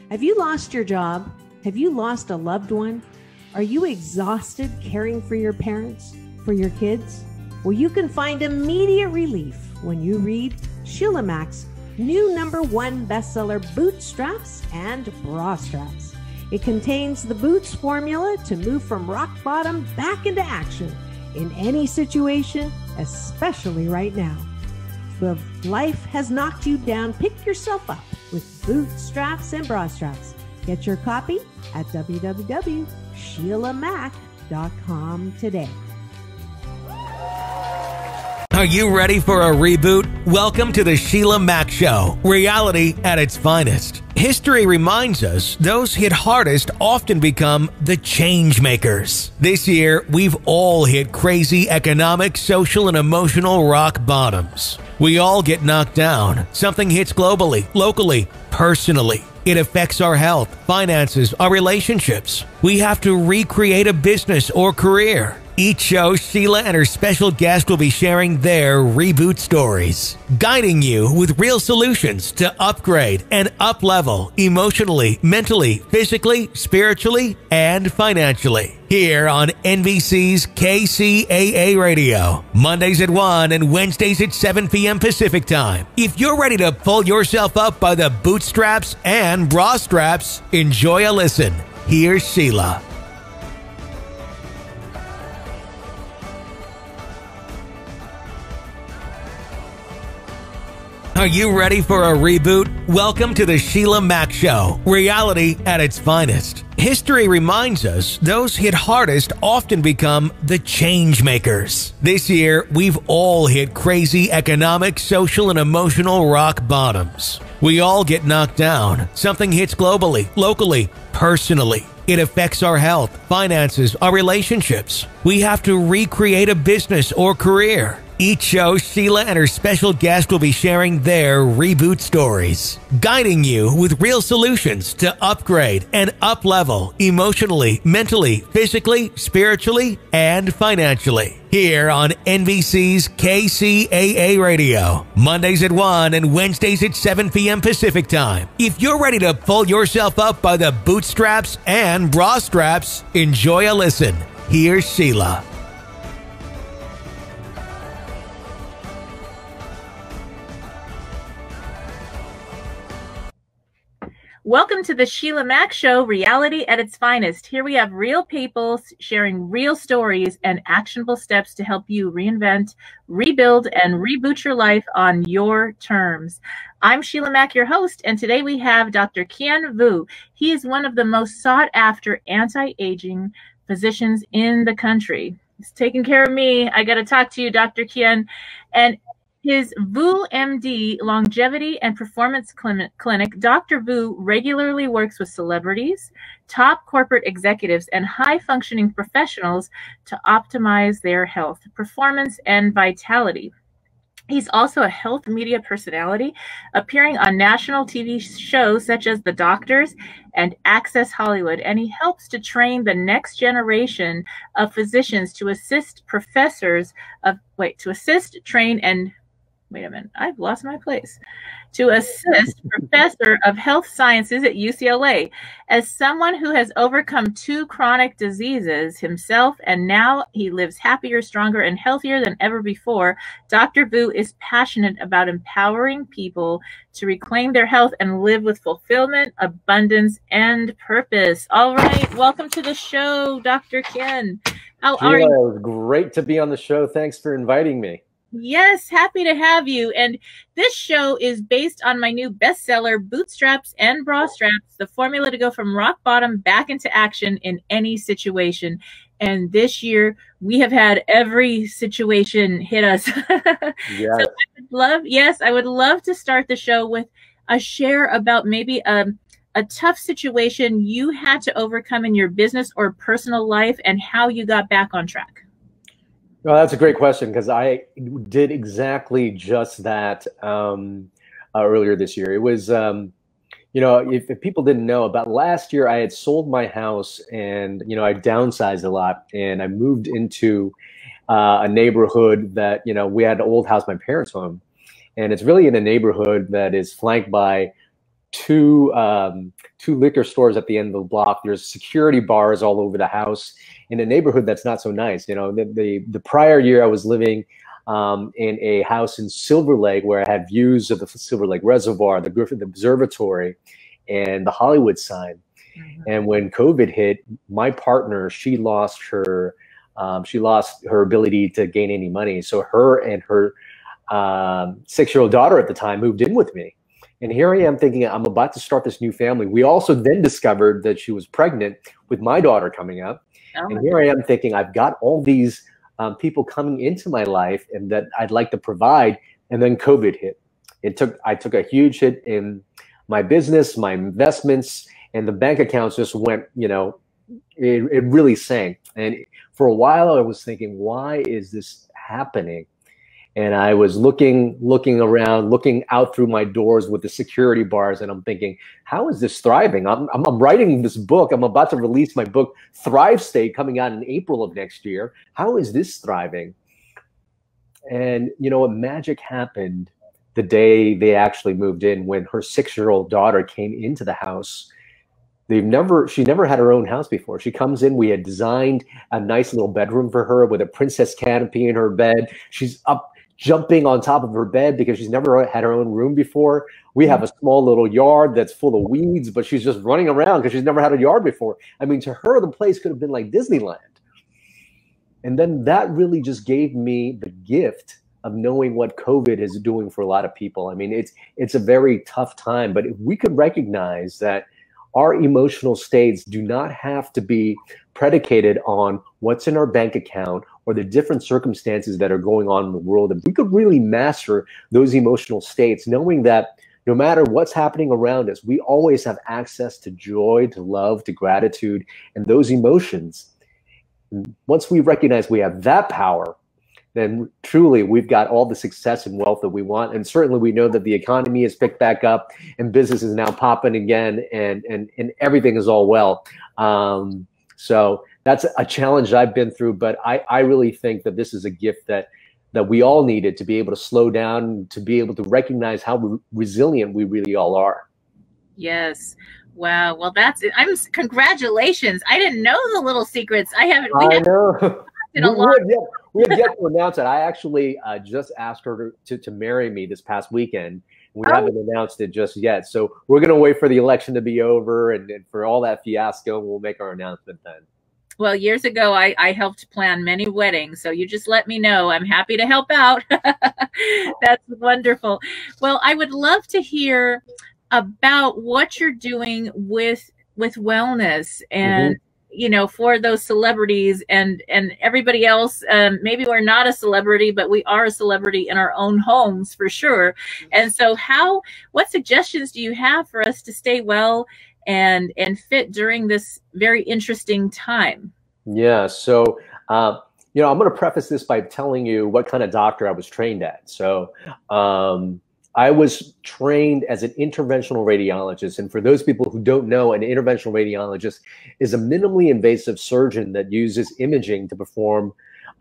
Have you lost your job? Have you lost a loved one? Are you exhausted caring for your parents, for your kids? Well, you can find immediate relief when you read Sheila Mac's new #1 bestseller, Bootstraps and Bra Straps. It contains the Boots formula to move from rock bottom back into action in any situation, especially right now. If life has knocked you down, pick yourself up with Bootstraps and Bra Straps. Get your copy at www.SheilaMac.com today. Are you ready for a reboot? Welcome to the Sheila Mac Show, reality at its finest. History reminds us those hit hardest often become the change makers. This year, we've all hit crazy economic, social, and emotional rock bottoms. We all get knocked down. Something hits globally, locally, personally. It affects our health, finances, our relationships. We have to recreate a business or career. Each show, Sheila and her special guest will be sharing their reboot stories, guiding you with real solutions to upgrade and up-level emotionally, mentally, physically, spiritually, and financially. Here on NBC's KCAA Radio, Mondays at 1 and Wednesdays at 7 p.m. Pacific Time. If you're ready to pull yourself up by the bootstraps and bra straps, enjoy a listen. Here's Sheila. Are you ready for a reboot? Welcome to the Sheila Mac Show, reality at its finest. History reminds us those hit hardest often become the change makers. This year, we've all hit crazy economic, social, and emotional rock bottoms. We all get knocked down. Something hits globally, locally, personally. It affects our health, finances, our relationships. We have to recreate a business or career. Each show, Sheila and her special guest will be sharing their reboot stories, guiding you with real solutions to upgrade and up-level emotionally, mentally, physically, spiritually, and financially. Here on NBC's KCAA Radio, Mondays at 1 and Wednesdays at 7 p.m. Pacific Time. If you're ready to pull yourself up by the bootstraps and bra straps, enjoy a listen. Here's Sheila. Welcome to the Sheila Mac Show, reality at its finest. Here we have real people sharing real stories and actionable steps to help you reinvent, rebuild, and reboot your life on your terms. I'm Sheila Mac, your host, and today we have Dr. Kien Vuu. He is one of the most sought-after anti-aging physicians in the country. He's taking care of me. I got to talk to you, Dr. Kien. And his VuuMD longevity and performance clinic, Dr. Vuu regularly works with celebrities, top corporate executives, and high-functioning professionals to optimize their health, performance, and vitality. He's also a health media personality, appearing on national TV shows such as The Doctors and Access Hollywood, and he helps to train the next generation of physicians to assist train, and wait a minute, I've lost my place. To assist professor of health sciences at UCLA. As someone who has overcome 2 chronic diseases himself, and now he lives happier, stronger, and healthier than ever before, Dr. Vuu is passionate about empowering people to reclaim their health and live with fulfillment, abundance, and purpose. All right, welcome to the show, Dr. Kien. How are you? It was great to be on the show. Thanks for inviting me. Yes, happy to have you. And this show is based on my new bestseller, Bootstraps and Bra Straps, the formula to go from rock bottom back into action in any situation. And this year, we have had every situation hit us. Yes. So I would love to start the show with a share about maybe a tough situation you had to overcome in your business or personal life and how you got back on track. Well, that's a great question, because I did exactly just that earlier this year. It was, if people didn't know, about last year I had sold my house, and, I downsized a lot, and I moved into a neighborhood that, we had an old house, my parents' home. And it's really in a neighborhood that is flanked by two liquor stores at the end of the block. There's security bars all over the house in a neighborhood that's not so nice. You know, the prior year I was living in a house in Silver Lake where I had views of the Silver Lake Reservoir, the Griffith Observatory, and the Hollywood sign. And when COVID hit, my partner, she lost her ability to gain any money. So her and her 6-year-old daughter at the time moved in with me. And here I am thinking, I'm about to start this new family. We also then discovered that she was pregnant with my daughter coming up. Oh, and here I am thinking, I've got all these people coming into my life and that I'd like to provide. And then COVID hit. I took a huge hit in my business, my investments, and the bank accounts just went, you know, it really sank. And for a while I was thinking, why is this happening? And I was looking around, looking out through my doors with the security bars, and I'm thinking, how is this thriving? I'm writing this book. I'm about to release my book, Thrive State, coming out in April of next year. How is this thriving? And you know what? Magic happened the day they actually moved in, when her 6-year-old daughter came into the house. She never had her own house before. She comes in, we had designed a nice little bedroom for her with a princess canopy in her bed. She's up jumping on top of her bed because she's never had her own room before. We have a small little yard that's full of weeds, but she's just running around because she's never had a yard before. I mean, to her, the place could have been like Disneyland. And then that really just gave me the gift of knowing what COVID is doing for a lot of people. I mean, it's a very tough time, but if we could recognize that our emotional states do not have to be predicated on what's in our bank account or the different circumstances that are going on in the world. If we could really master those emotional states, knowing that no matter what's happening around us, we always have access to joy, to love, to gratitude, and those emotions. Once we recognize we have that power, then truly we've got all the success and wealth that we want. And certainly we know that the economy has picked back up and business is now popping again, and everything is all well. So that's a challenge I've been through, but I really think that this is a gift that we all needed, to be able to slow down, to be able to recognize how resilient we really all are. Yes. Wow. Well, congratulations. I didn't know the little secrets. I know. We have yet to announce it. I actually just asked her to marry me this past weekend. We haven't announced it just yet. So we're going to wait for the election to be over and for all that fiasco. We'll make our announcement then. Well, years ago, I helped plan many weddings. So you just let me know. I'm happy to help out. That's wonderful. Well, I would love to hear about what you're doing with wellness and you know, for those celebrities and everybody else. Maybe we're not a celebrity, but we are a celebrity in our own homes for sure. And so what suggestions do you have for us to stay well and fit during this very interesting time? Yeah. So, you know, I'm going to preface this by telling you what kind of doctor I was trained at. So, I was trained as an interventional radiologist. And for those people who don't know, an interventional radiologist is a minimally invasive surgeon that uses imaging to perform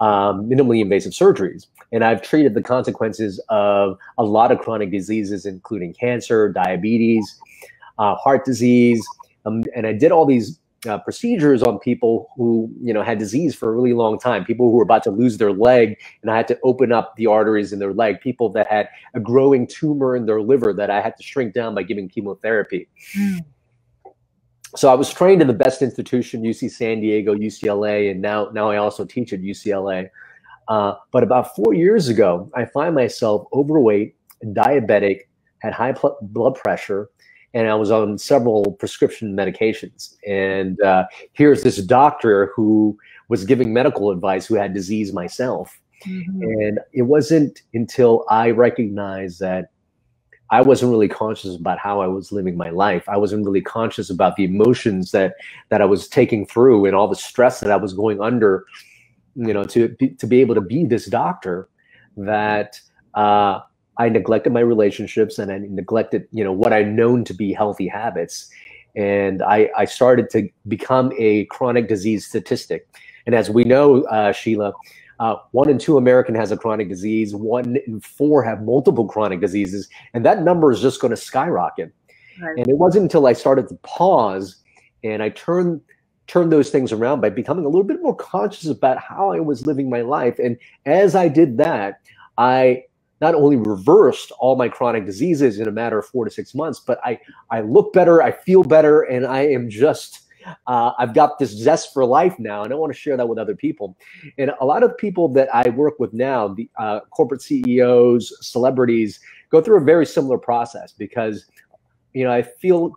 minimally invasive surgeries. And I've treated the consequences of a lot of chronic diseases, including cancer, diabetes, heart disease. And I did all these procedures on people who, you know, had disease for a really long time, people who were about to lose their leg, and I had to open up the arteries in their leg, people that had a growing tumor in their liver that I had to shrink down by giving chemotherapy. So I was trained in the best institution, UC San Diego, UCLA, and now I also teach at UCLA. But about 4 years ago, I find myself overweight, diabetic, had high blood pressure, and I was on several prescription medications. And here's this doctor who was giving medical advice who had disease myself. And it wasn't until I recognized that I wasn't really conscious about how I was living my life. I wasn't really conscious about the emotions that I was taking through and all the stress that I was going under, you know, to be able to be this doctor, that I neglected my relationships and I neglected, you know, what I known to be healthy habits. And I started to become a chronic disease statistic. And as we know, Sheila, 1 in 2 American has a chronic disease. 1 in 4 have multiple chronic diseases. And that number is just going to skyrocket. Right. And it wasn't until I started to pause and I turned those things around by becoming a little bit more conscious about how I was living my life. And as I did that, I not only reversed all my chronic diseases in a matter of 4 to 6 months, but I look better, I feel better, and I am just, I've got this zest for life now, and I want to share that with other people. And a lot of people that I work with now, the corporate CEOs, celebrities, go through a very similar process because, I feel,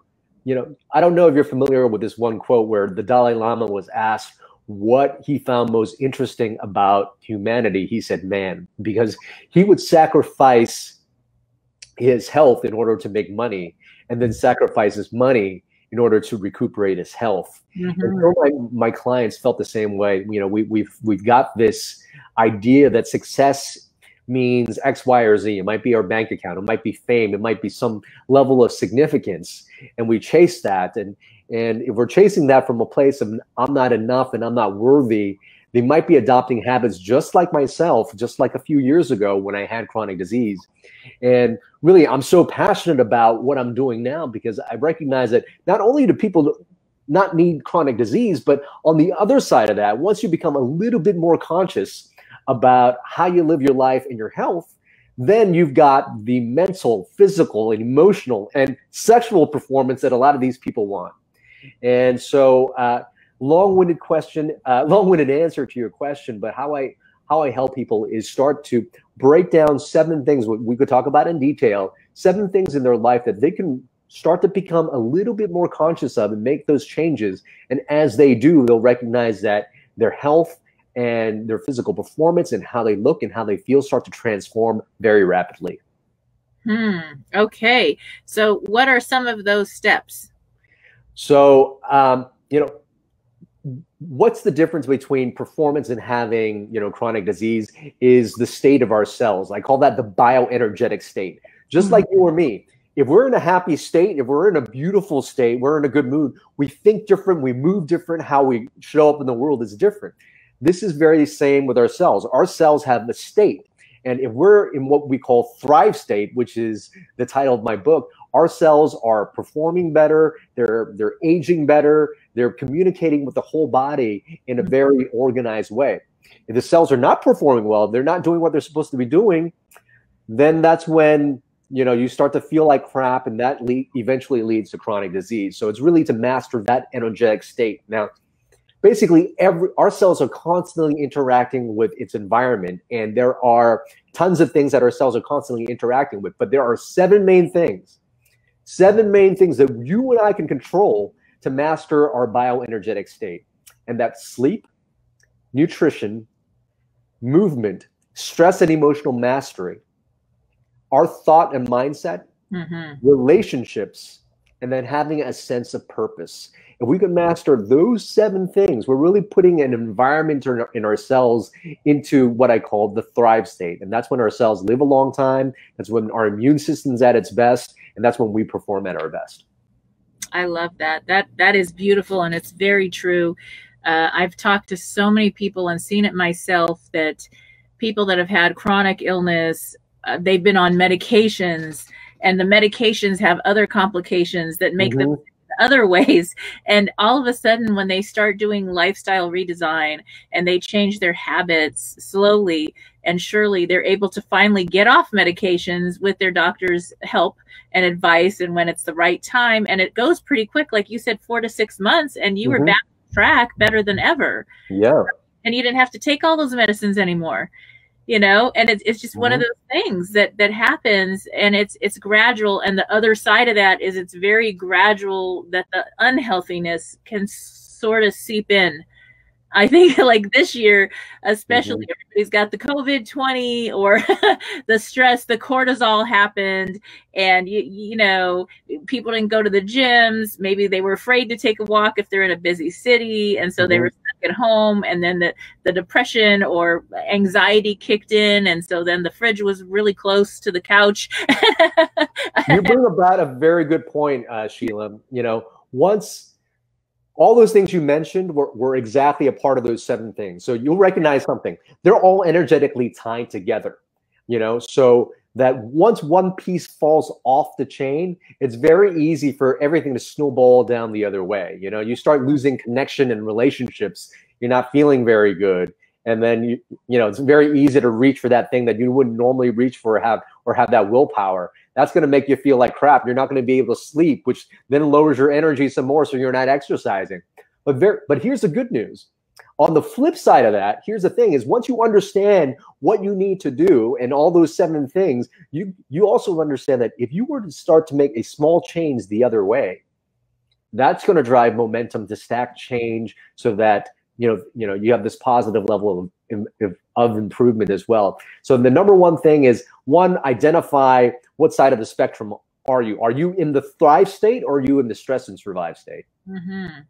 I don't know if you're familiar with this one quote where the Dalai Lama was asked what he found most interesting about humanity. He said, man, because he would sacrifice his health in order to make money and then sacrifice his money in order to recuperate his health. Mm-hmm. And my clients felt the same way. We've got this idea that success means X, Y, or Z. It might be our bank account. It might be fame. It might be some level of significance. And we chase that. And if we're chasing that from a place of I'm not enough and I'm not worthy, they might be adopting habits just like myself, just like a few years ago when I had chronic disease. And really, I'm so passionate about what I'm doing now because I recognize that not only do people not need chronic disease, but on the other side of that, once you become a little bit more conscious about how you live your life and your health, then you've got the mental, physical, and emotional and sexual performance that a lot of these people want. And so long-winded answer to your question, but how I help people is start to break down 7 things we could talk about in detail, 7 things in their life that they can start to become a little bit more conscious of and make those changes. And as they do, they'll recognize that their health and their physical performance and how they look and how they feel start to transform very rapidly. Okay. So what are some of those steps? So, what's the difference between performance and having, chronic disease is the state of our cells. I call that the bioenergetic state. Just like you or me, if we're in a happy state, if we're in a beautiful state, we're in a good mood, we think different, we move different, how we show up in the world is different. This is very same with our cells. Our cells have the state. And if we're in what we call thrive state, which is the title of my book, our cells are performing better, they're aging better, they're communicating with the whole body in a very organized way. If the cells are not performing well, they're not doing what they're supposed to be doing, then that's when you start to feel like crap, and that eventually leads to chronic disease. So it's really to master that energetic state. Now, basically, our cells are constantly interacting with its environment, and there are tons of things that our cells are constantly interacting with. But there are 7 main things that you and I can control to master our bioenergetic state. And that's sleep, nutrition, movement, stress and emotional mastery, our thought and mindset, relationships, and then having a sense of purpose. If we can master those 7 things, we're really putting an environment in our cells into what I call the thrive state. And that's when our cells live a long time. That's when our immune system's at its best. And that's when we perform at our best. I love that. That is beautiful. And it's very true. I've talked to so many people and seen it myself that people that have had chronic illness, they've been on medications, and the medications have other complications that make them other ways. And all of a sudden, when they start doing lifestyle redesign and they change their habits slowly and surely, they're able to finally get off medications with their doctor's help and advice, and when it's the right time. And it goes pretty quick, like you said, 4 to 6 months, and you were back on track better than ever. Yeah. And you didn't have to take all those medicines anymore. And it's just one of those things that happens, and it's gradual. And the other side of that is it's very gradual that the unhealthiness can sort of seep in. I think like this year, especially everybody's got the COVID-20 or the stress, the cortisol happened, and people didn't go to the gyms. Maybe they were afraid to take a walk if they're in a busy city, and so they were stuck at home. And then the depression or anxiety kicked in, and so then the fridge was really close to the couch. You bring about a very good point, Sheila. Once all those things you mentioned were exactly a part of those 7 things. So you'll recognize something. They're all energetically tied together, So that once one piece falls off the chain, it's very easy for everything to snowball down the other way. You know, you start losing connection in relationships. You're not feeling very good. And then, you know, it's very easy to reach for that thing that you wouldn't normally reach for or have that willpower. That's going to make you feel like crap. You're not going to be able to sleep, which then lowers your energy some more, so you're not exercising. But here's the good news. On the flip side of that, here's the thing is once you understand what you need to do and all those 7 things, you also understand that if you were to start to make a small change the other way, that's going to drive momentum to stack change so that you have this positive level of improvement as well. So the number one thing is, one, identify what side of the spectrum are you? Are you in the thrive state or are you in the stress and survive state? Mm-hmm.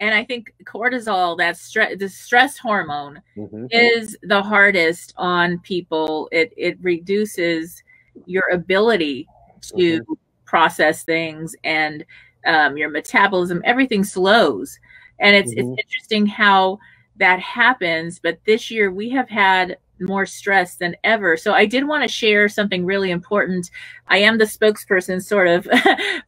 And I think cortisol, the stress hormone, is the hardest on people. It reduces your ability to process things, and your metabolism, everything slows. And it's interesting how that happens. But this year we have had more stress than ever. So I did want to share something really important. I am the spokesperson sort of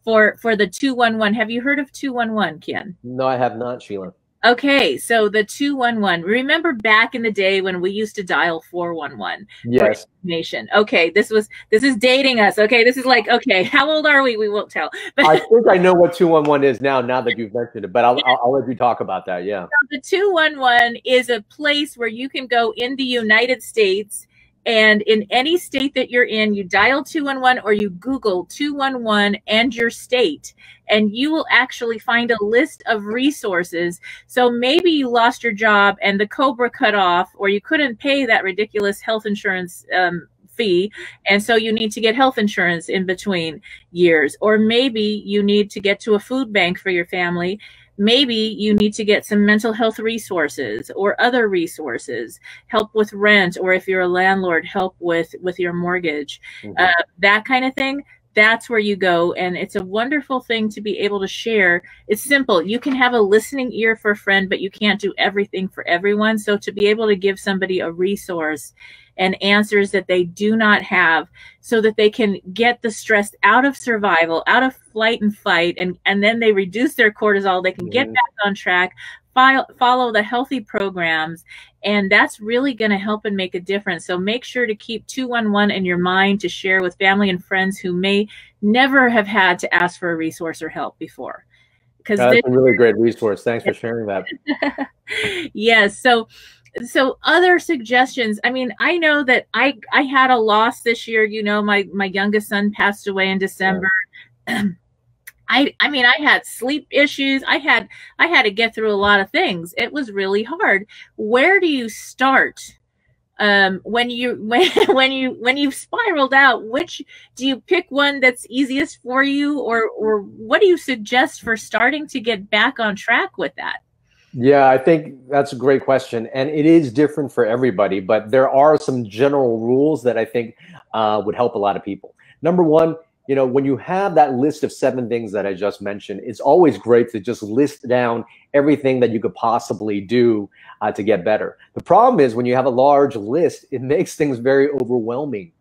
for the 211. Have you heard of 211, Kien? No, I have not, Sheila. Okay, so the 211. Remember back in the day when we used to dial 411? Yes. Information. Okay, this is dating us. Okay, this is like, okay, how old are we? We won't tell. But I think I know what 211 is now that you've mentioned it, but I'll let you talk about that. Yeah. So the 211 is a place where you can go in the United States, and in any state that you're in, you dial 211 or you Google 211 and your state, and you will actually find a list of resources. So maybe you lost your job and the COBRA cut off, or you couldn't pay that ridiculous health insurance fee, and so you need to get health insurance in between years. Or maybe you need to get to a food bank for your family. Maybe you need to get some mental health resources or other resources, help with rent, or if you're a landlord, help with your mortgage, that kind of thing. That's where you go. And it's a wonderful thing to be able to share. It's simple. You can have a listening ear for a friend, but you can't do everything for everyone. So to be able to give somebody a resource and answers that they do not have, so that they can get the stress out of survival, out of flight and fight, and then they reduce their cortisol, they can get back on track, follow the healthy programs, and that's really going to help and make a difference. So make sure to keep 211 in your mind to share with family and friends who may never have had to ask for a resource or help before. Because that's a really great resource. Thanks for sharing that. Yes. So other suggestions. I mean, I know that I had a loss this year. You know, my youngest son passed away in December. Yeah. I mean, I had sleep issues. I had to get through a lot of things. It was really hard. Where do you start when you've spiraled out? Which do you pick one that's easiest for you, or what do you suggest for starting to get back on track with that? Yeah, I think that's a great question. And it is different for everybody, but there are some general rules that I think would help a lot of people. Number one, you know, when you have that list of 7 things that I just mentioned, it's always great to just list down everything that you could possibly do to get better. The problem is when you have a large list, it makes things very overwhelming.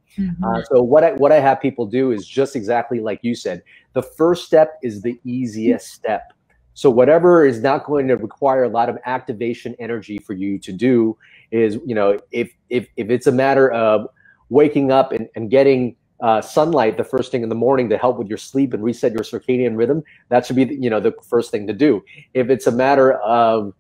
So what I have people do is just exactly like you said. The first step is the easiest step. So whatever is not going to require a lot of activation energy for you to do is, you know, if it's a matter of waking up and getting sunlight the first thing in the morning to help with your sleep and reset your circadian rhythm, that should be, you know, the first thing to do. If it's a matter of,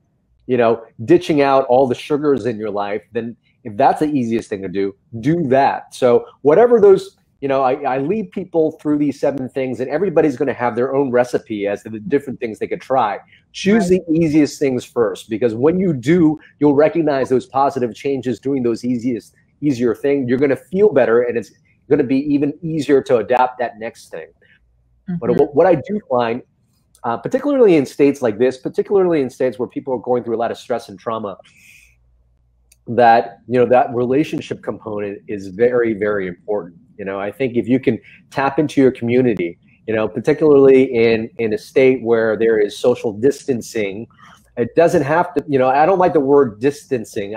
you know, ditching out all the sugars in your life, then if that's the easiest thing to do that. So whatever those, you know, I lead people through these 7 things, and everybody's going to have their own recipe as to the different things they could try. Choose the easiest things first, because when you do, you'll recognize those positive changes doing those easier thing. You're going to feel better, and it's going to be even easier to adapt that next thing. But what I do find, particularly in states like this, particularly in states where people are going through a lot of stress and trauma, that, you know, that relationship component is very, very important. You know, I think if you can tap into your community, you know, particularly in a state where there is social distancing, It doesn't have to, I don't like the word distancing.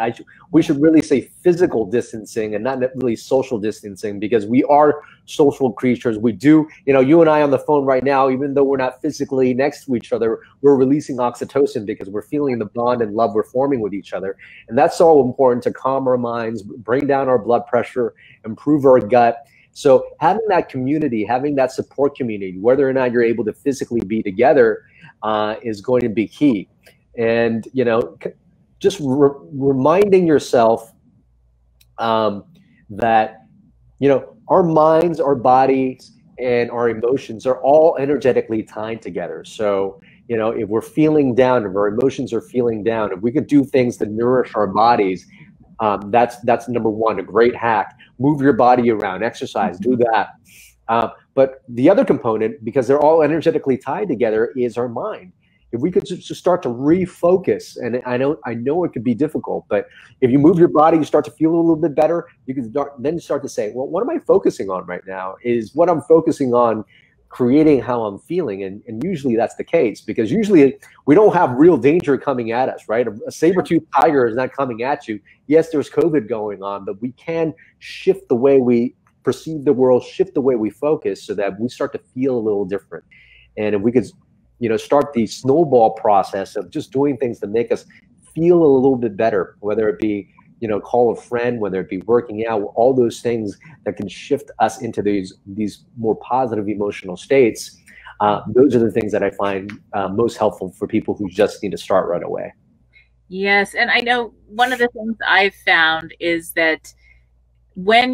We should really say physical distancing and not really social distancing, because we are social creatures. We do, you and I on the phone right now, even though we're not physically next to each other, we're releasing oxytocin because we're feeling the bond and love we're forming with each other. And that's so important to calm our minds, bring down our blood pressure, improve our gut. So having that community, having that support community, whether or not you're able to physically be together, is going to be key. And, just reminding yourself that, our minds, our bodies, and our emotions are all energetically tied together. So, if we're feeling down, if our emotions are feeling down, if we could do things to nourish our bodies, that's number one, a great hack. Move your body around, exercise, do that. But the other component, because they're all energetically tied together, is our mind. If we could just start to refocus, and I know it could be difficult, but if you move your body, you start to feel a little bit better. You can then start to say, well, what am I focusing on right now? Is what I'm focusing on creating how I'm feeling? And usually that's the case, because usually we don't have real danger coming at us, right? A saber-toothed tiger is not coming at you. Yes, there's COVID going on, but we can shift the way we perceive the world, shift the way we focus, so that we start to feel a little different. And if we could start the snowball process of just doing things to make us feel a little bit better, whether it be, call a friend, whether it be working out, all those things that can shift us into these more positive emotional states. Those are the things that I find most helpful for people who just need to start right away. Yes. And I know one of the things I've found is that when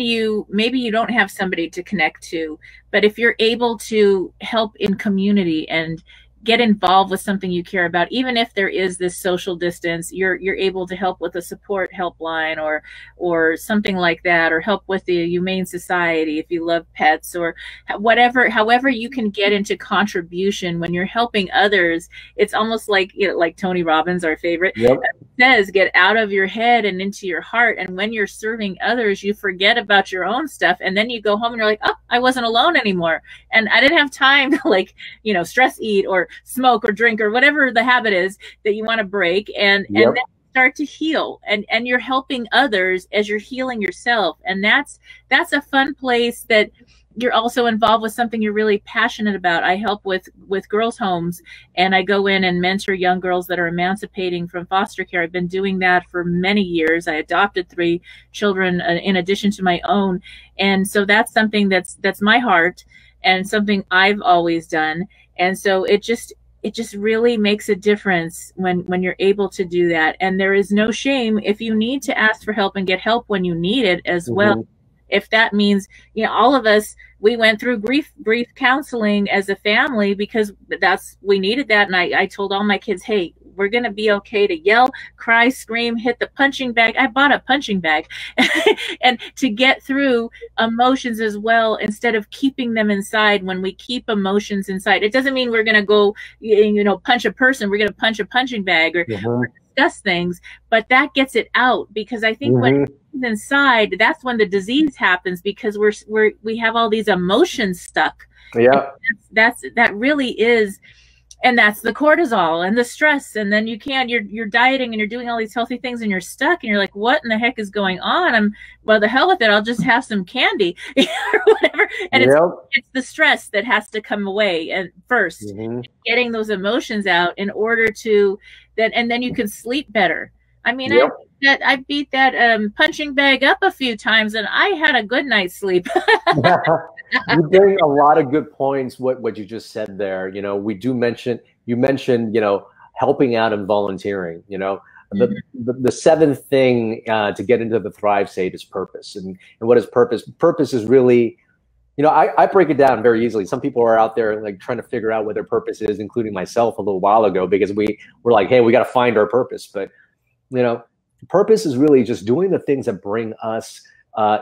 maybe you don't have somebody to connect to, but if you're able to help in community and get involved with something you care about, even if there is this social distance, you're able to help with a support helpline or something like that, or help with the Humane Society if you love pets, or however you can get into contribution when you're helping others. It's almost like, like Tony Robbins, our favorite, says, get out of your head and into your heart. And when you're serving others, you forget about your own stuff, and then you go home and you're like, oh, I wasn't alone anymore, and I didn't have time to stress eat or smoke or drink or whatever the habit is that you want to break, and then start to heal, and you're helping others as you're healing yourself. And that's a fun place that you're also involved with something you're really passionate about. I help with girls' homes, and I go in and mentor young girls that are emancipating from foster care. I've been doing that for many years. I adopted 3 children in addition to my own, and so that's something that's my heart and something I've always done. And so it just really makes a difference when you're able to do that. And there is no shame if you need to ask for help and get help when you need it as well. If that means, all of us, we went through grief counseling as a family because we needed that. And I told all my kids, hey, we're going to be okay to yell, cry, scream, hit the punching bag. I bought a punching bag and to get through emotions as well, instead of keeping them inside. When we keep emotions inside, it doesn't mean we're going to go, punch a person. We're going to punch a punching bag or discuss things, but that gets it out, because I think when it's inside, that's when the disease happens, because we have all these emotions stuck. Yeah. That really is. And that's the cortisol and the stress. And then you're dieting and you're doing all these healthy things and you're stuck and you're like, what in the heck is going on? Well, the hell with it. I'll just have some candy or whatever. And it's the stress that has to come away. And first, getting those emotions out in order to and then you can sleep better. I mean, I beat that punching bag up a few times and I had a good night's sleep. You bring a lot of good points. What you just said there, you mentioned, helping out and volunteering. The seventh thing to get into the thrive state is purpose. And what is purpose? Purpose is really, I break it down very easily. Some people are out there trying to figure out what their purpose is, including myself a little while ago, because we're like, hey, we got to find our purpose. But purpose is really just doing the things that bring us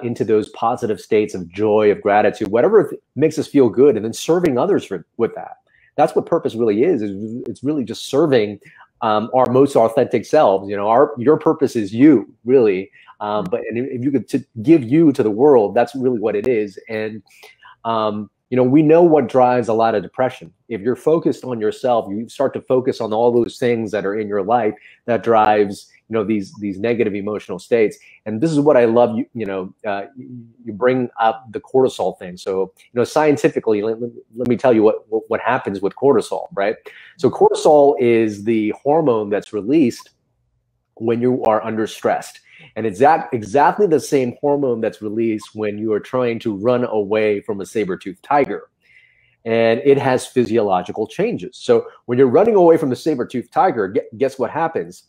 into those positive states of joy, of gratitude, whatever makes us feel good, and then serving others with that. That's what purpose really is. It's really just serving our most authentic selves. Your purpose is you, really. But if you could give you to the world, that's really what it is. And we know what drives a lot of depression. If you're focused on yourself, you start to focus on all those things that are in your life that drives, these negative emotional states. And this is what I love. You bring up the cortisol thing. So, scientifically, let me tell you what happens with cortisol, right? So cortisol is the hormone that's released when you are under stress. And it's exactly the same hormone that's released when you are trying to run away from a saber-toothed tiger. And it has physiological changes. So when you're running away from the saber-toothed tiger, guess what happens?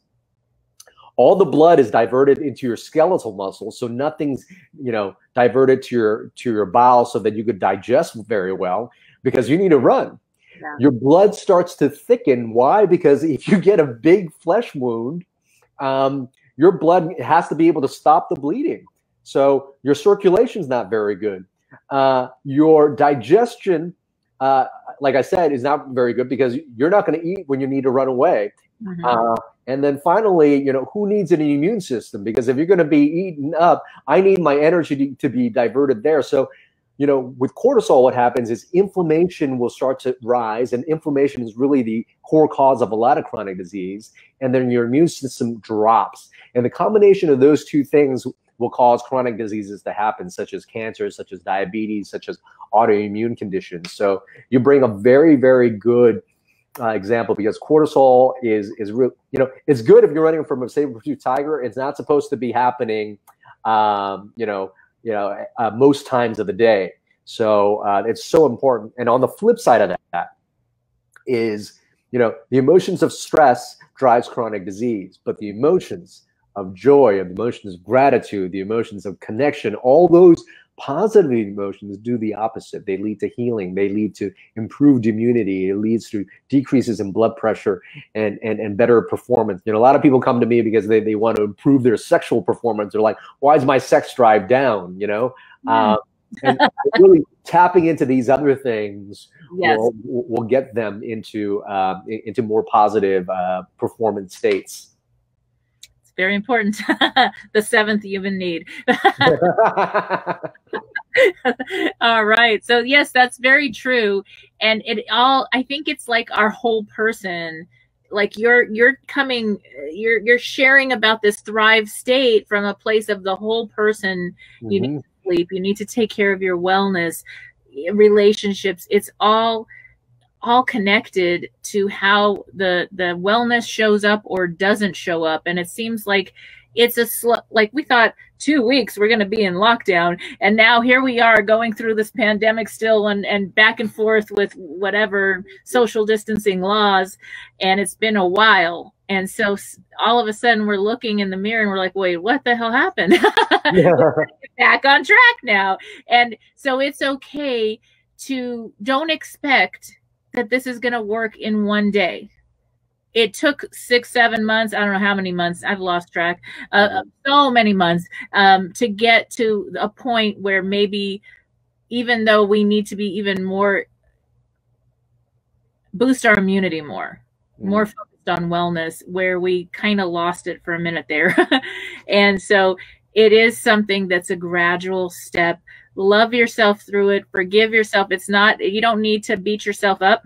All the blood is diverted into your skeletal muscles, so nothing's diverted to your bowels so that you could digest very well, because you need to run. Yeah. Your blood starts to thicken. Why? Because if you get a big flesh wound, your blood has to be able to stop the bleeding. So your circulation's not very good. Your digestion, like I said, is not very good because you're not going to eat when you need to run away. Mm-hmm. And then finally, who needs an immune system? Because if you're going to be eaten up, I need my energy to be diverted there. So, with cortisol, what happens is inflammation will start to rise, and inflammation is really the core cause of a lot of chronic disease. And then your immune system drops. And the combination of those two things will cause chronic diseases to happen, such as cancer, such as diabetes, such as autoimmune conditions. So you bring a very, very good example, because cortisol is real. It's good if you're running from a saber-toothed tiger. It's not supposed to be happening, most times of the day. So it's so important. And on the flip side of that is, the emotions of stress drives chronic disease, but the emotions of joy, the emotions of gratitude, the emotions of connection, all those positive emotions do the opposite. They lead to healing. They lead to improved immunity. It leads to decreases in blood pressure and better performance. A lot of people come to me because they want to improve their sexual performance. They're like, why is my sex drive down? And really tapping into these other things will get them into more positive performance states. Very important. The seventh human need. All right. So yes, that's very true. And I think it's like our whole person, like you're sharing about this thrive state from a place of the whole person. Mm-hmm. You need to sleep. You need to take care of your wellness, relationships. It's all connected to how the wellness shows up or doesn't show up. And it seems like it's like we thought 2 weeks we're going to be in lockdown, and now here we are going through this pandemic still and back and forth with whatever social distancing laws, and it's been a while. And so all of a sudden we're looking in the mirror and we're like, wait, what the hell happened? We're back on track now. And so it's okay to don't expect that this is going to work in one day. It took 6-7 months. I don't know how many months. I've lost track. So many months to get to a point where maybe, even though we need to be even more, boost our immunity more focused on wellness, where we kind of lost it for a minute there. And so it is something that's a gradual step. Love yourself through it. Forgive yourself. You don't need to beat yourself up,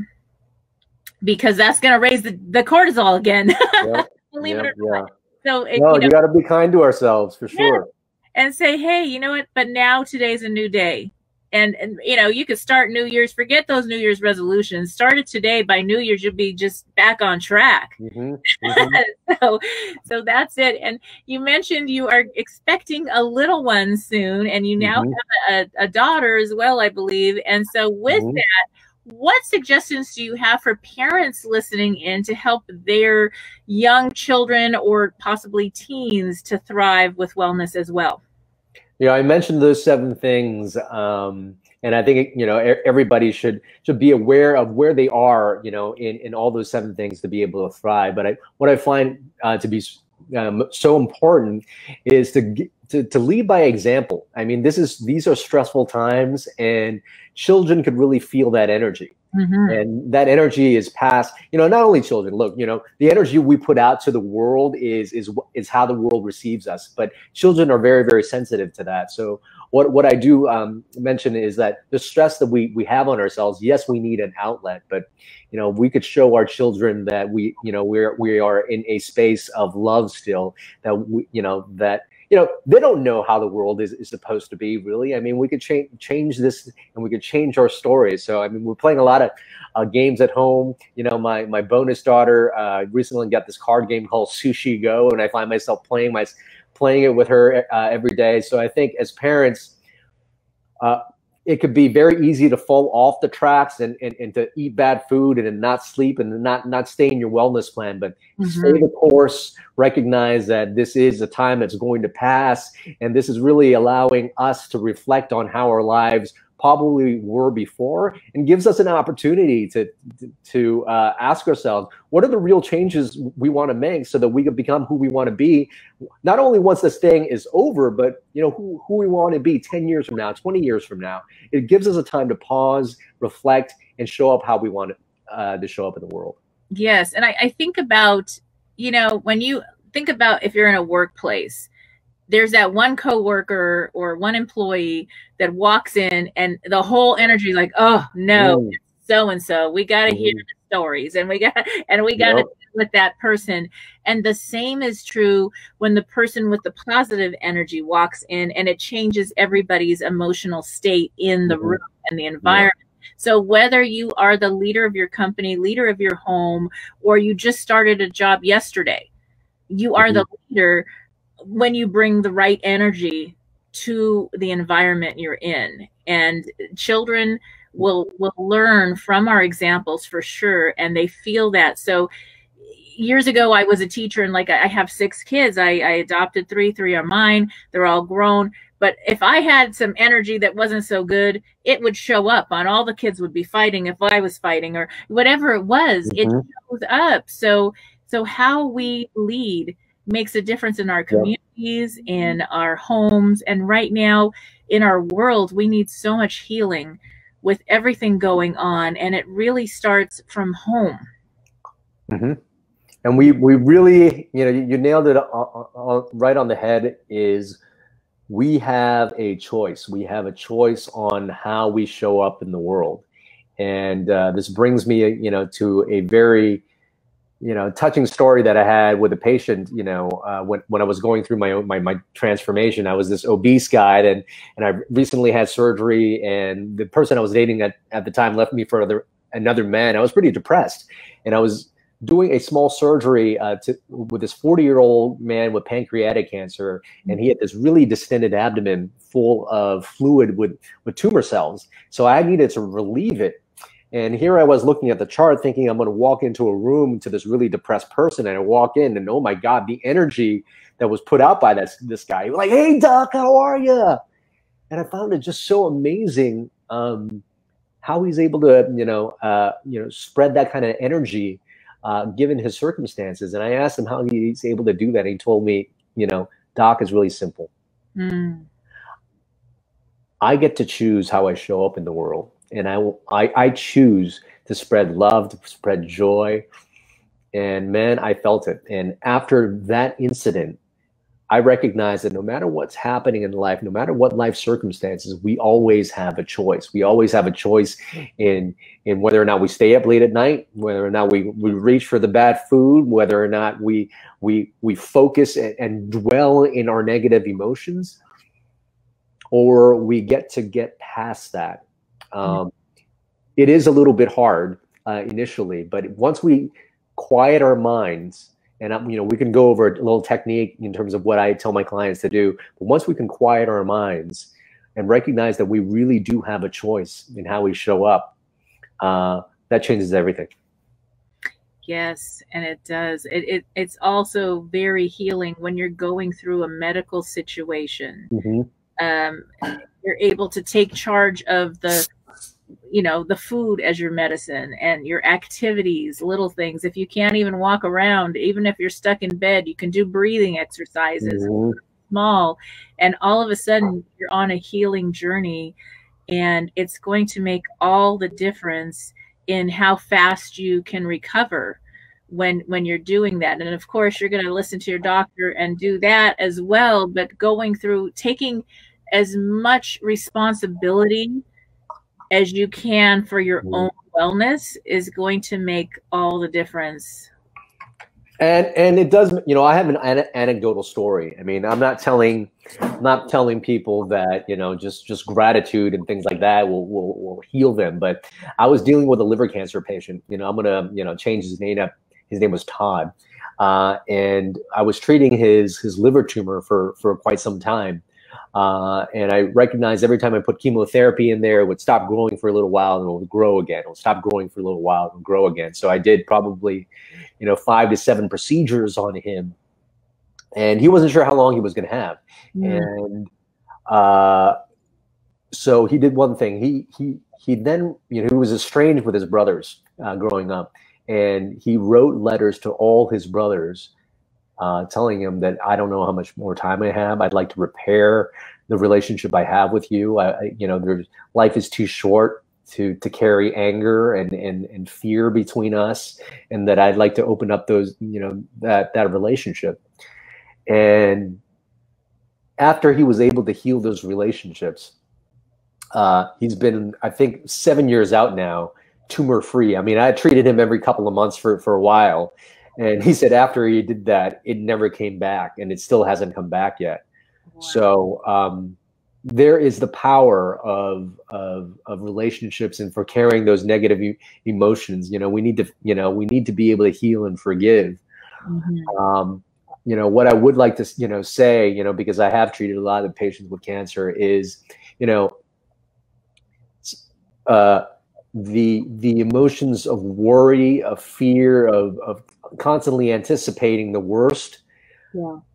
because that's going to raise the cortisol again. Yep. Believe it or not. So you got to be kind to ourselves for sure. And say, hey, you know what? But now today's a new day. And you could start New Year's, forget those New Year's resolutions. Start it today. By New Year's, you'll be just back on track. Mm-hmm. Mm-hmm. So that's it. And you mentioned you are expecting a little one soon, and you now have a daughter as well, I believe. And so with that, what suggestions do you have for parents listening in to help their young children or possibly teens to thrive with wellness as well? I mentioned those 7 things, and I think everybody should be aware of where they are, in all those 7 things to be able to thrive. But what I find to be so important is to lead by example. I mean, these are stressful times, and children could really feel that energy. Mm-hmm. And that energy is passed, not only children. Look, the energy we put out to the world is how the world receives us. But children are very, very sensitive to that. So what I do mention is that the stress that we have on ourselves, yes, we need an outlet, but we could show our children that we are in a space of love still, that they don't know how the world is supposed to be, really. I mean, we could change this, and we could change our stories. So, I mean, we're playing a lot of games at home. My bonus daughter recently got this card game called Sushi Go, and I find myself playing it with her every day. So I think as parents, it could be very easy to fall off the tracks and to eat bad food and not sleep and not stay in your wellness plan, but stay the course, recognize that this is a time that's going to pass. And this is really allowing us to reflect on how our lives probably were before, and gives us an opportunity to ask ourselves, what are the real changes we want to make so that we can become who we want to be, not only once this thing is over, but who we want to be 10 years from now, 20 years from now. It gives us a time to pause, reflect, and show up how we want to show up in the world. Yes. And I think about, when you think about if you're in a workplace, there's that one coworker or one employee that walks in and the whole energy is like, oh no, so-and-so, we got to hear the stories, and we got to deal with that person. And the same is true when the person with the positive energy walks in, and it changes everybody's emotional state in the room and the environment. So whether you are the leader of your company, leader of your home, or you just started a job yesterday, you are the leader when you bring the right energy to the environment you're in. And children will learn from our examples for sure, and they feel that. So years ago, I was a teacher, and like I have 6 kids. I adopted 3 are mine. They're all grown. But if I had some energy that wasn't so good, it would show up on all the kids would be fighting if I was fighting, or whatever it was, it shows up. So how we lead makes a difference in our communities, in our homes. And right now in our world, we need so much healing with everything going on. And it really starts from home. And we really, you nailed it right on the head, is we have a choice. We have a choice on how we show up in the world. And this brings me, to a very, touching story that I had with a patient, when I was going through my transformation. I was this obese guy, and I recently had surgery, and the person I was dating at the time left me for another man. I was pretty depressed, and I was doing a small surgery with this 40-year-old man with pancreatic cancer, and he had this really distended abdomen full of fluid with tumor cells. So I needed to relieve it. And here I was looking at the chart thinking I'm going to walk into a room to this really depressed person, and I walk in, and oh my God, the energy that was put out by this guy. Like, hey doc, how are you? And I found it just so amazing how he's able to spread that kind of energy given his circumstances. And I asked him how he's able to do that. And he told me, doc, is really simple. I get to choose how I show up in the world. And I choose to spread love, to spread joy. And man, I felt it. And after that incident, I recognized that no matter what's happening in life, no matter what life circumstances, we always have a choice. We always have a choice in whether or not we stay up late at night, whether or not we reach for the bad food, whether or not we focus and dwell in our negative emotions, or we get past that. It is a little bit hard initially, but once we quiet our minds, and we can go over a little technique in terms of what I tell my clients to do, but once we can quiet our minds and recognize that we really do have a choice in how we show up, that changes everything. Yes, and it does. It's also very healing when you're going through a medical situation. You're able to take charge of the food as your medicine, and your activities, little things. If you can't even walk around, even if you're stuck in bed, you can do breathing exercises, small, and all of a sudden you're on a healing journey, and it's going to make all the difference in how fast you can recover when you're doing that. And of course, you're going to listen to your doctor and do that as well, but going through taking as much responsibility as you can for your own wellness is going to make all the difference. And it does, you know, I have an anecdotal story. I mean, I'm not telling people that, you know, just gratitude and things like that will heal them. But I was dealing with a liver cancer patient. You know, I'm gonna, you know, change his name up. His name was Todd, and I was treating his liver tumor for quite some time. And I recognized every time I put chemotherapy in there, it would stop growing for a little while and it would grow again. It would stop growing for a little while and grow again. So I did probably, you know, 5 to 7 procedures on him, and he wasn't sure how long he was going to have. And so he did one thing. He then, you know, he was estranged with his brothers growing up, and he wrote letters to all his brothers, telling him that I don't know how much more time I have. I'd like to repair the relationship I have with you. You know, life is too short to carry anger and fear between us, and that I'd like to open up those, you know, that relationship. And after he was able to heal those relationships, he's been, I think, 7 years out now, tumor free. I mean, I treated him every couple of months for a while. And he said after he did that, it never came back, and it still hasn't come back yet. Wow. So there is the power of relationships, and for carrying those negative emotions. You know, we need to be able to heal and forgive. You know, what I would like to, you know, say, you know, because I have treated a lot of patients with cancer, is, you know, the emotions of worry, of fear, of constantly anticipating the worst,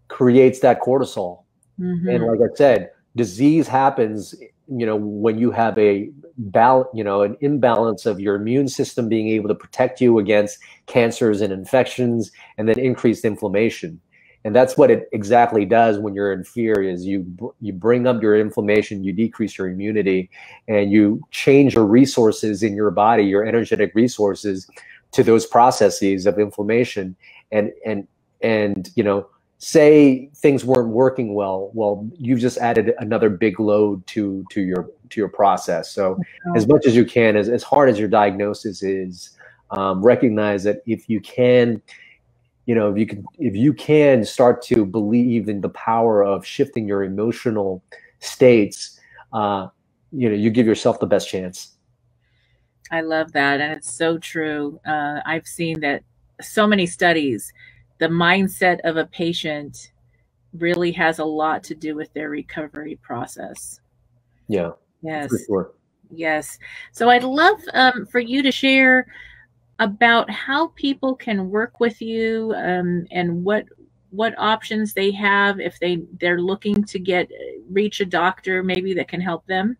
creates that cortisol. And like I said, disease happens, you know, when you have an imbalance of your immune system being able to protect you against cancers and infections, and then increased inflammation. And that's what it exactly does when you're in fear, is you bring up your inflammation, you decrease your immunity, and you change your resources in your body, your energetic resources, to those processes of inflammation. And you know, say things weren't working well, you've just added another big load to your process. So as much as you can, as hard as your diagnosis is, recognize that if you can, you know, if you can start to believe in the power of shifting your emotional states, you know, you give yourself the best chance. I love that. And it's so true. I've seen that so many studies, the mindset of a patient really has a lot to do with their recovery process. Yeah. Yes. For sure. Yes. So I'd love for you to share about how people can work with you, and what options they have if they're looking to reach a doctor maybe that can help them.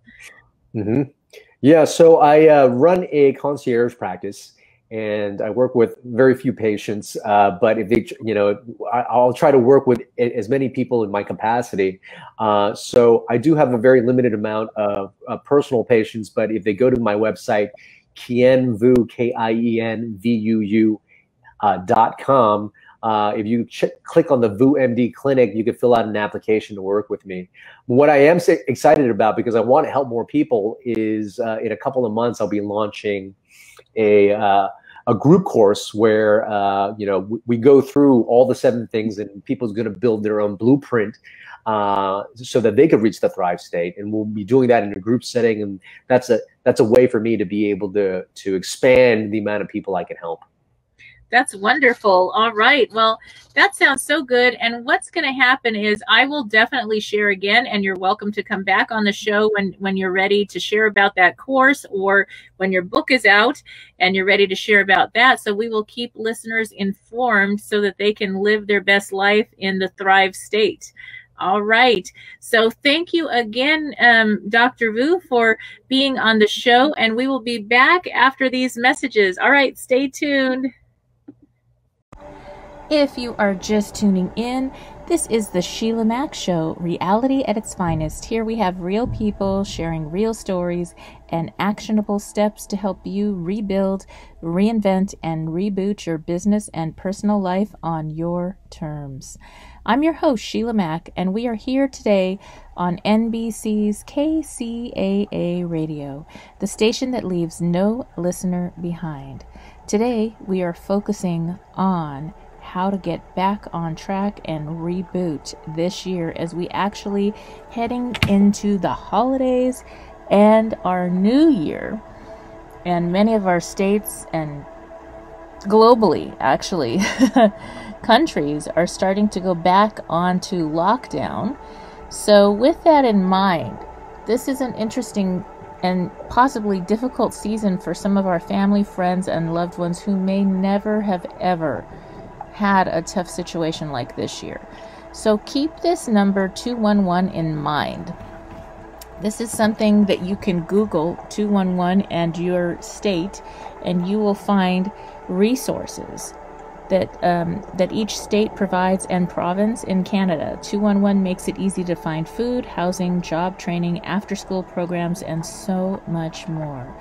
Yeah, so I run a concierge practice, and I work with very few patients. But if they, you know, I'll try to work with as many people in my capacity. So I do have a very limited amount of personal patients. But if they go to my website, Kien Vuu, KIENVUU.com. If you click on the VuuMD clinic, you can fill out an application to work with me. What I am excited about, because I want to help more people, is in a couple of months I'll be launching a group course where you know, we go through all the 7 things, and people's going to build their own blueprint so that they could reach the Thrive state. And we'll be doing that in a group setting, and that's a way for me to be able to expand the amount of people I can help. That's wonderful. All right. Well, that sounds so good. And what's going to happen is I will definitely share again, and you're welcome to come back on the show when you're ready to share about that course, or when your book is out and you're ready to share about that. So we will keep listeners informed so that they can live their best life in the Thrive state. All right. So thank you again, Dr. Vuu, for being on the show, and we will be back after these messages. All right. Stay tuned. If you are just tuning in, this is the Sheila Mack Show, reality at its finest. Here we have real people sharing real stories and actionable steps to help you rebuild, reinvent, and reboot your business and personal life on your terms. I'm your host, Sheila Mack, and we are here today on NBC's KCAA Radio, the station that leaves no listener behind. Today, we are focusing on how to get back on track and reboot this year as we actually heading into the holidays and our new year. And many of our states and globally, actually, countries are starting to go back onto lockdown. So with that in mind, this is an interesting and possibly difficult season for some of our family, friends, and loved ones who may never have ever had a tough situation like this year. So keep this number 211 in mind. This is something that you can Google 211 and your state, and you will find resources that each state provides and province in Canada. 211 makes it easy to find food, housing, job training, after-school programs, and so much more.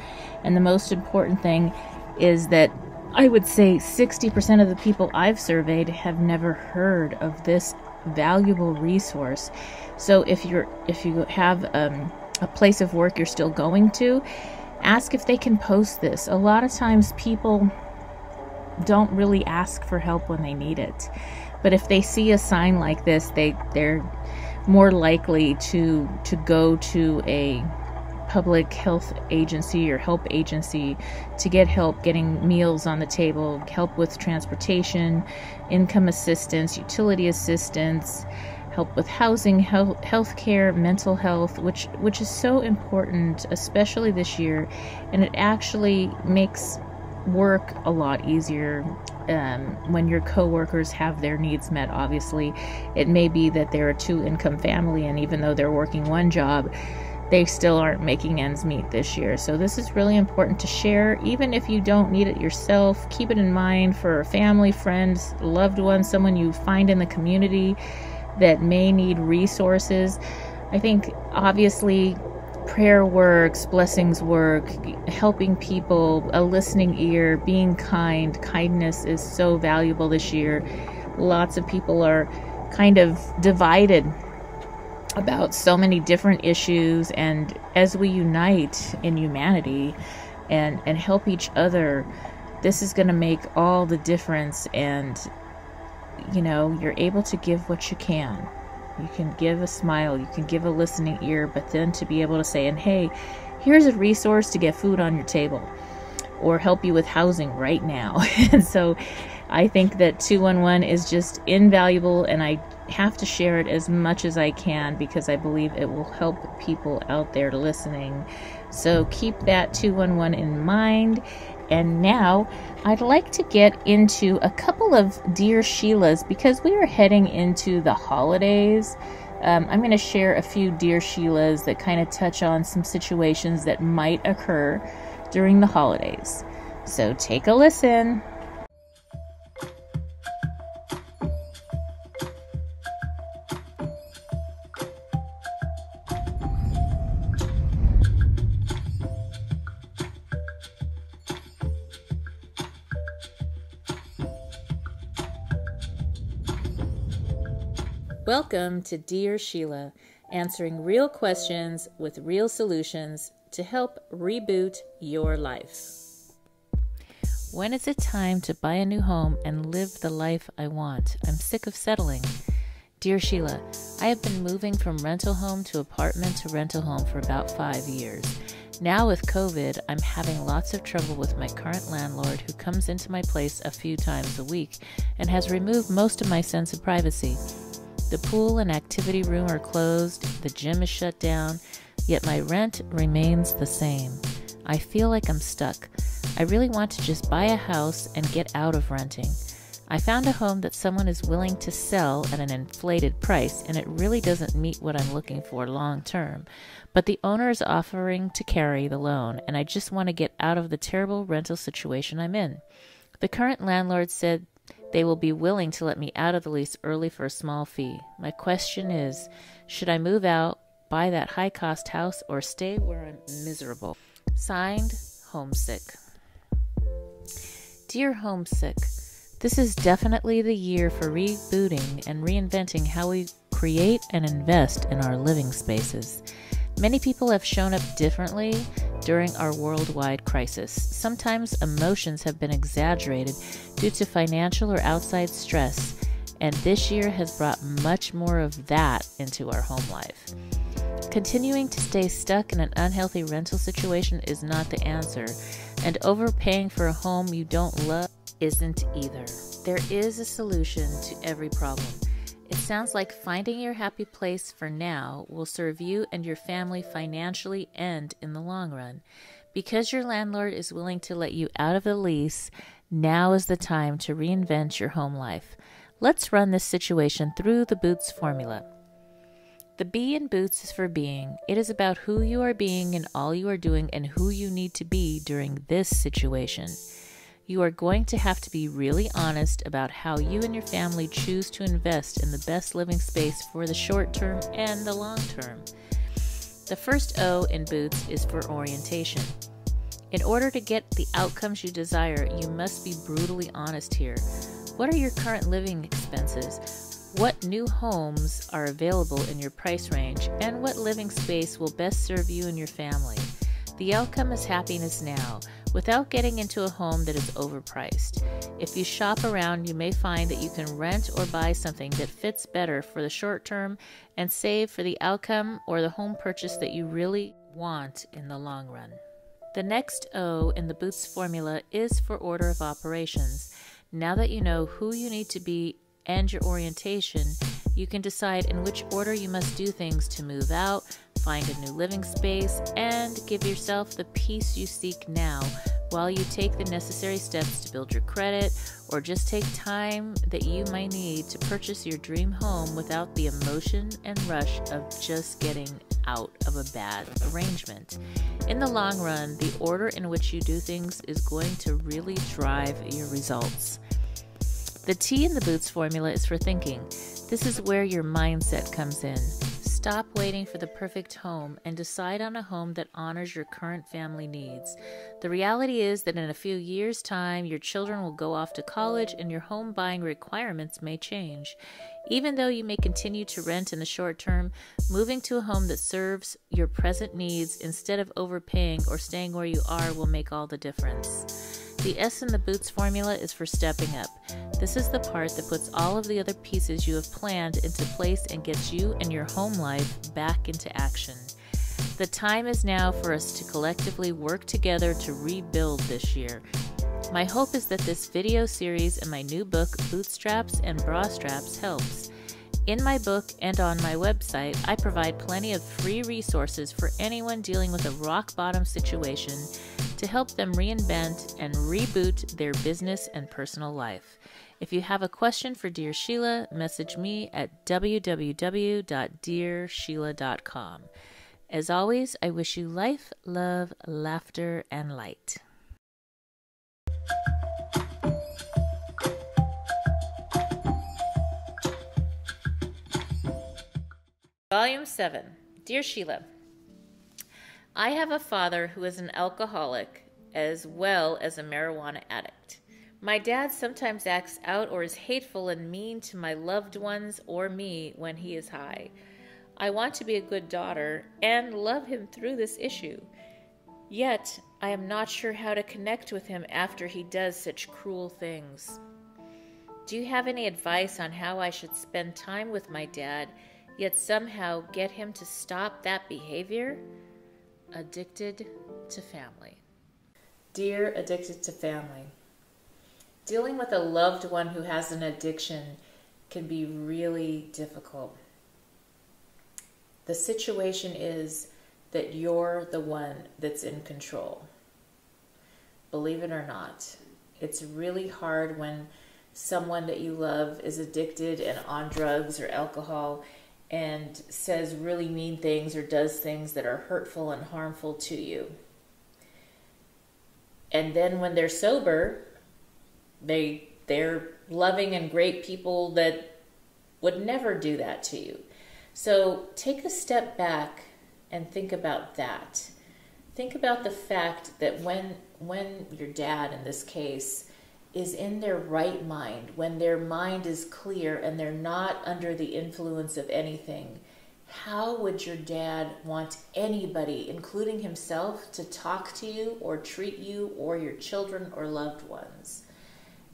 And the most important thing is that I would say 60% of the people I've surveyed have never heard of this valuable resource. So if you have a place of work you're still going to, ask if they can post this. A lot of times people don't really ask for help when they need it, but if they see a sign like this, they're more likely to go to a public health agency or help agency to get help getting meals on the table, help with transportation, income assistance, utility assistance, help with housing, health care, mental health, which is so important, especially this year, and it actually makes work a lot easier when your coworkers have their needs met. Obviously, it may be that they're a two-income family, and even though they're working one job, they still aren't making ends meet this year. So this is really important to share. Even if you don't need it yourself, keep it in mind for family, friends, loved ones, someone you find in the community that may need resources. I think obviously prayer works, blessings work, helping people, a listening ear, being kind. Kindness is so valuable this year. Lots of people are kind of divided about so many different issues, and as we unite in humanity and help each other, this is going to make all the difference. And you're able to give what you can. You can give a smile, you can give a listening ear, but then to be able to say, and hey, here's a resource to get food on your table or help you with housing right now. And so I think that 211 is just invaluable, and I have to share it as much as I can because I believe it will help people out there listening. So keep that 211 in mind. And now I'd like to get into a couple of Dear Sheilas because we are heading into the holidays. I'm going to share a few Dear Sheilas that kind of touch on some situations that might occur during the holidays. So take a listen. Welcome to Dear Sheila, answering real questions with real solutions to help reboot your life. When is it time to buy a new home and live the life I want? I'm sick of settling. Dear Sheila, I have been moving from rental home to apartment to rental home for about 5 years. Now with COVID, I'm having lots of trouble with my current landlord who comes into my place a few times a week and has removed most of my sense of privacy. The pool and activity room are closed, the gym is shut down, yet my rent remains the same. I feel like I'm stuck. I really want to just buy a house and get out of renting. I found a home that someone is willing to sell at an inflated price, and it really doesn't meet what I'm looking for long term. But the owner is offering to carry the loan, and I just want to get out of the terrible rental situation I'm in. The current landlord said they will be willing to let me out of the lease early for a small fee. My question is, should I move out, buy that high-cost house, or stay where I'm miserable? Signed, Homesick. Dear Homesick, This is definitely the year for rebooting and reinventing how we create and invest in our living spaces. Many people have shown up differently during our worldwide crisis. Sometimes emotions have been exaggerated due to financial or outside stress, and this year has brought much more of that into our home life. Continuing to stay stuck in an unhealthy rental situation is not the answer, and overpaying for a home you don't love isn't either. There is a solution to every problem. It sounds like finding your happy place for now will serve you and your family financially and in the long run. Because your landlord is willing to let you out of the lease, now is the time to reinvent your home life. Let's run this situation through the Boots formula. The B in Boots is for being. It is about who you are being and all you are doing and who you need to be during this situation. You are going to have to be really honest about how you and your family choose to invest in the best living space for the short term and the long term. The first O in Boots is for orientation. In order to get the outcomes you desire, you must be brutally honest here. What are your current living expenses? What new homes are available in your price range? And what living space will best serve you and your family? The outcome is happiness now, without getting into a home that is overpriced. If you shop around, you may find that you can rent or buy something that fits better for the short term and save for the outcome or the home purchase that you really want in the long run. The next O in the Boots formula is for order of operations. Now that you know who you need to be and your orientation, you can decide in which order you must do things to move out, find a new living space, and give yourself the peace you seek now while you take the necessary steps to build your credit or just take time that you might need to purchase your dream home without the emotion and rush of just getting out of a bad arrangement. In the long run, the order in which you do things is going to really drive your results. The T in the Boots formula is for thinking. This is where your mindset comes in. Stop waiting for the perfect home and decide on a home that honors your current family needs. The reality is that in a few years' time, your children will go off to college and your home buying requirements may change. Even though you may continue to rent in the short term, moving to a home that serves your present needs instead of overpaying or staying where you are will make all the difference. The S in the Boots formula is for stepping up. This is the part that puts all of the other pieces you have planned into place and gets you and your home life back into action. The time is now for us to collectively work together to rebuild this year. My hope is that this video series and my new book, Bootstraps and Bra Straps, helps. In my book and on my website, I provide plenty of free resources for anyone dealing with a rock-bottom situation to help them reinvent and reboot their business and personal life. If you have a question for Dear Sheila, message me at www.dearsheila.com. As always, I wish you life, love, laughter, and light. Volume 7. Dear Sheila, I have a father who is an alcoholic as well as a marijuana addict. My dad sometimes acts out or is hateful and mean to my loved ones or me when he is high. I want to be a good daughter and love him through this issue. Yet, I am not sure how to connect with him after he does such cruel things. Do you have any advice on how I should spend time with my dad, yet somehow get him to stop that behavior? Addicted to family. Dear Addicted to Family, dealing with a loved one who has an addiction can be really difficult. The situation is that you're the one that's in control. Believe it or not, it's really hard when someone that you love is addicted and on drugs or alcohol and says really mean things or does things that are hurtful and harmful to you. And then when they're sober, they're loving and great people that would never do that to you. So take a step back and think about that. Think about the fact that when your dad, in this case, is in their right mind, when their mind is clear and they're not under the influence of anything, how would your dad want anybody, including himself, to talk to you or treat you or your children or loved ones?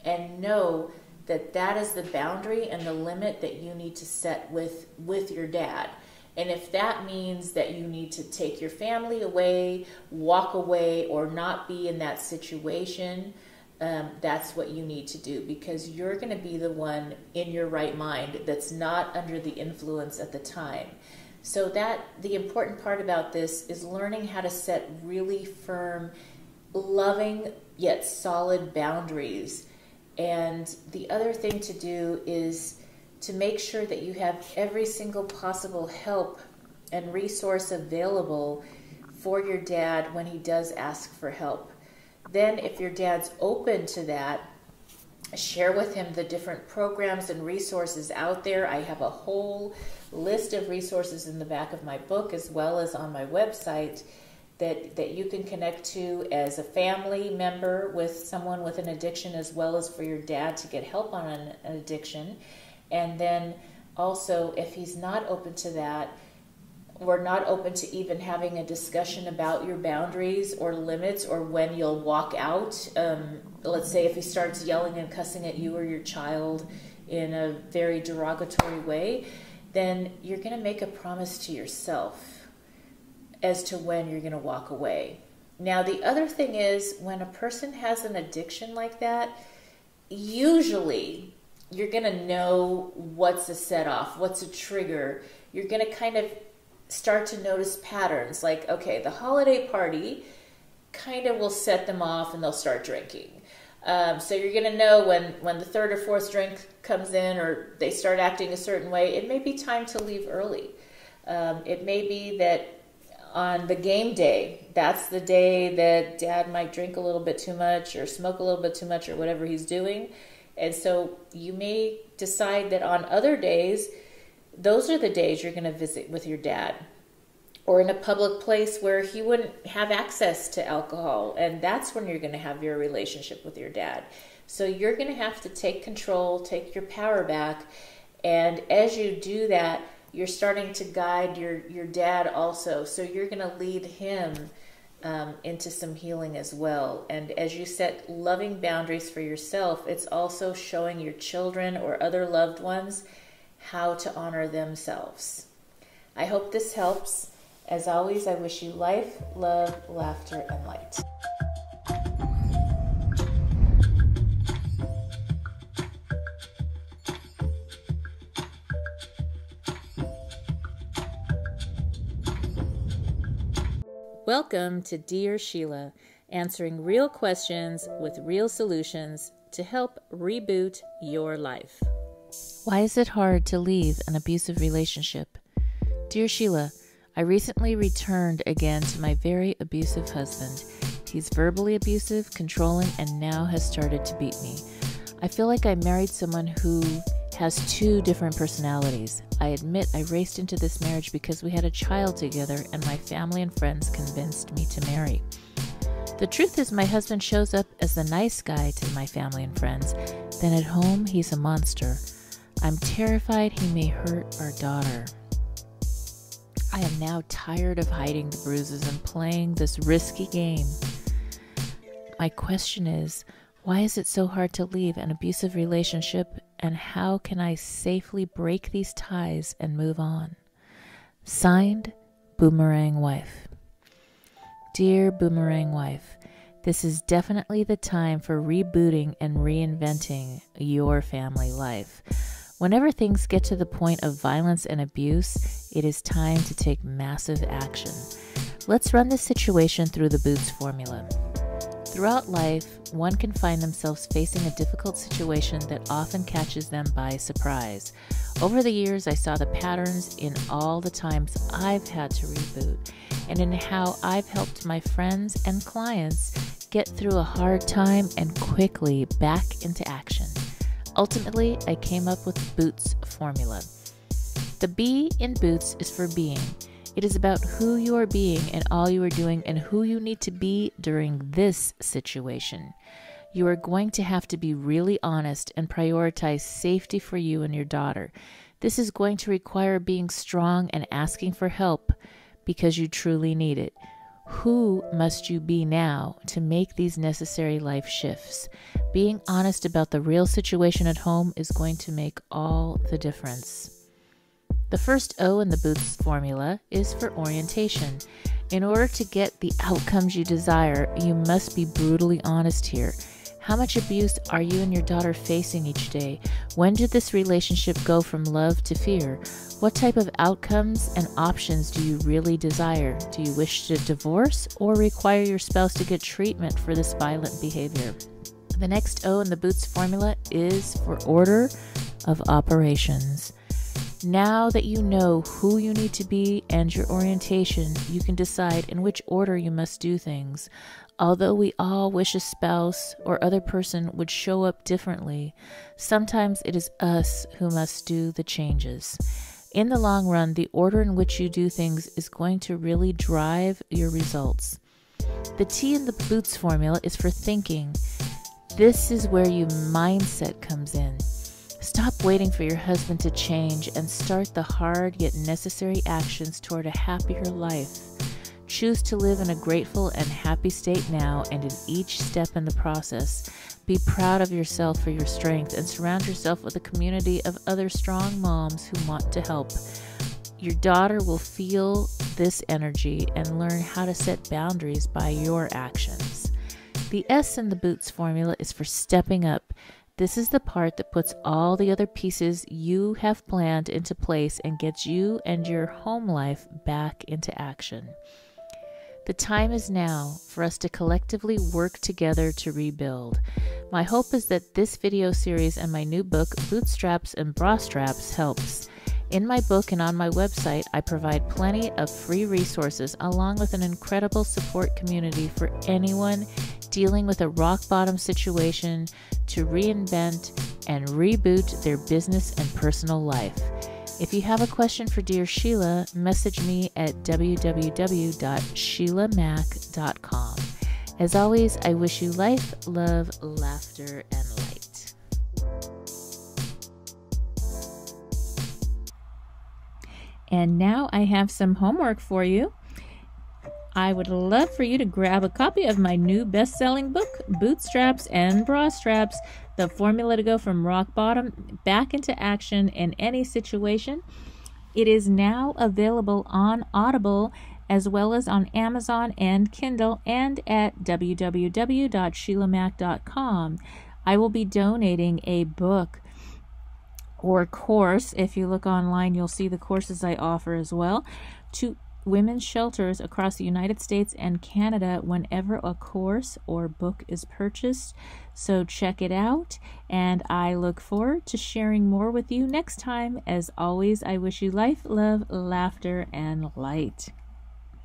And know that that is the boundary and the limit that you need to set with your dad. And if that means that you need to take your family away, walk away, or not be in that situation, that's what you need to do, because you're going to be the one in your right mind that's not under the influence at the time. So that the important part about this is learning how to set really firm, loving yet solid boundaries. And the other thing to do is to make sure that you have every single possible help and resource available for your dad when he does ask for help. Then if your dad's open to that, share with him the different programs and resources out there. I have a whole list of resources in the back of my book, as well as on my website, that you can connect to as a family member with someone with an addiction, as well as for your dad to get help on an addiction. And then also, if he's not open to that, or not open to even having a discussion about your boundaries or limits or when you'll walk out, let's say if he starts yelling and cussing at you or your child in a very derogatory way, then you're going to make a promise to yourself as to when you're going to walk away. Now, the other thing is, when a person has an addiction like that, usually you're going to know what's a set-off, what's a trigger. You're going to kind of start to notice patterns, like, okay, the holiday party kind of will set them off and they'll start drinking. So you're going to know when the third or fourth drink comes in, or they start acting a certain way, it may be time to leave early. It may be that on the game day, that's the day that dad might drink a little bit too much or smoke a little bit too much or whatever he's doing. And so you may decide that on other days, those are the days you're going to visit with your dad, or in a public place where he wouldn't have access to alcohol. And that's when you're going to have your relationship with your dad. So you're going to have to take control, take your power back. And as you do that, you're starting to guide your dad also. So you're going to lead him into some healing as well. And as you set loving boundaries for yourself, it's also showing your children or other loved ones how to honor themselves. I hope this helps. As always, I wish you life, love, laughter, and light. Welcome to Dear Sheila, answering real questions with real solutions to help reboot your life. Why is it hard to leave an abusive relationship? Dear Sheila, I recently returned again to my very abusive husband. He's verbally abusive, controlling, and now has started to beat me. I feel like I married someone who has two different personalities. I admit I raced into this marriage because we had a child together and my family and friends convinced me to marry. The truth is, my husband shows up as the nice guy to my family and friends, then at home he's a monster. I'm terrified he may hurt our daughter. I am now tired of hiding the bruises and playing this risky game. My question is, why is it so hard to leave an abusive relationship, and how can I safely break these ties and move on? Signed, Boomerang Wife. Dear Boomerang Wife, this is definitely the time for rebooting and reinventing your family life. Whenever things get to the point of violence and abuse, it is time to take massive action. Let's run this situation through the Boots formula. Throughout life, one can find themselves facing a difficult situation that often catches them by surprise. Over the years, I saw the patterns in all the times I've had to reboot, and in how I've helped my friends and clients get through a hard time and quickly back into action. Ultimately, I came up with the Boots formula. The B in Boots is for being. It is about who you are being and all you are doing and who you need to be during this situation. You are going to have to be really honest and prioritize safety for you and your daughter. This is going to require being strong and asking for help because you truly need it. Who must you be now to make these necessary life shifts? Being honest about the real situation at home is going to make all the difference. The first O in the Boots formula is for orientation. In order to get the outcomes you desire, you must be brutally honest here. How much abuse are you and your daughter facing each day? When did this relationship go from love to fear? What type of outcomes and options do you really desire? Do you wish to divorce or require your spouse to get treatment for this violent behavior? The next O in the Boots formula is for order of operations. Now that you know who you need to be and your orientation, you can decide in which order you must do things. Although we all wish a spouse or other person would show up differently, sometimes it is us who must do the changes. In the long run, the order in which you do things is going to really drive your results. The T in the Boots formula is for thinking. This is where your mindset comes in. Stop waiting for your husband to change and start the hard yet necessary actions toward a happier life. Choose to live in a grateful and happy state now and in each step in the process. Be proud of yourself for your strength and surround yourself with a community of other strong moms who want to help. Your daughter will feel this energy and learn how to set boundaries by your actions. The S in the Boots formula is for stepping up. This is the part that puts all the other pieces you have planned into place and gets you and your home life back into action. The time is now for us to collectively work together to rebuild. My hope is that this video series and my new book, Bootstraps and Bra Straps, helps. In my book and on my website, I provide plenty of free resources along with an incredible support community for anyone dealing with a rock-bottom situation to reinvent and reboot their business and personal life. If you have a question for Dear Sheila, message me at www.sheilamac.com. As always, I wish you life, love, laughter, and light. And now I have some homework for you. I would love for you to grab a copy of my new best-selling book, Bootstraps and Bra Straps, the formula to go from rock bottom back into action in any situation. It is now available on Audible as well as on Amazon and Kindle and at www.sheilamac.com. I will be donating a book or course. If you look online, you'll see the courses I offer as well, to women's shelters across the United States and Canada whenever a course or book is purchased. So check it out, and I look forward to sharing more with you next time. As always, I wish you life, love, laughter, and light.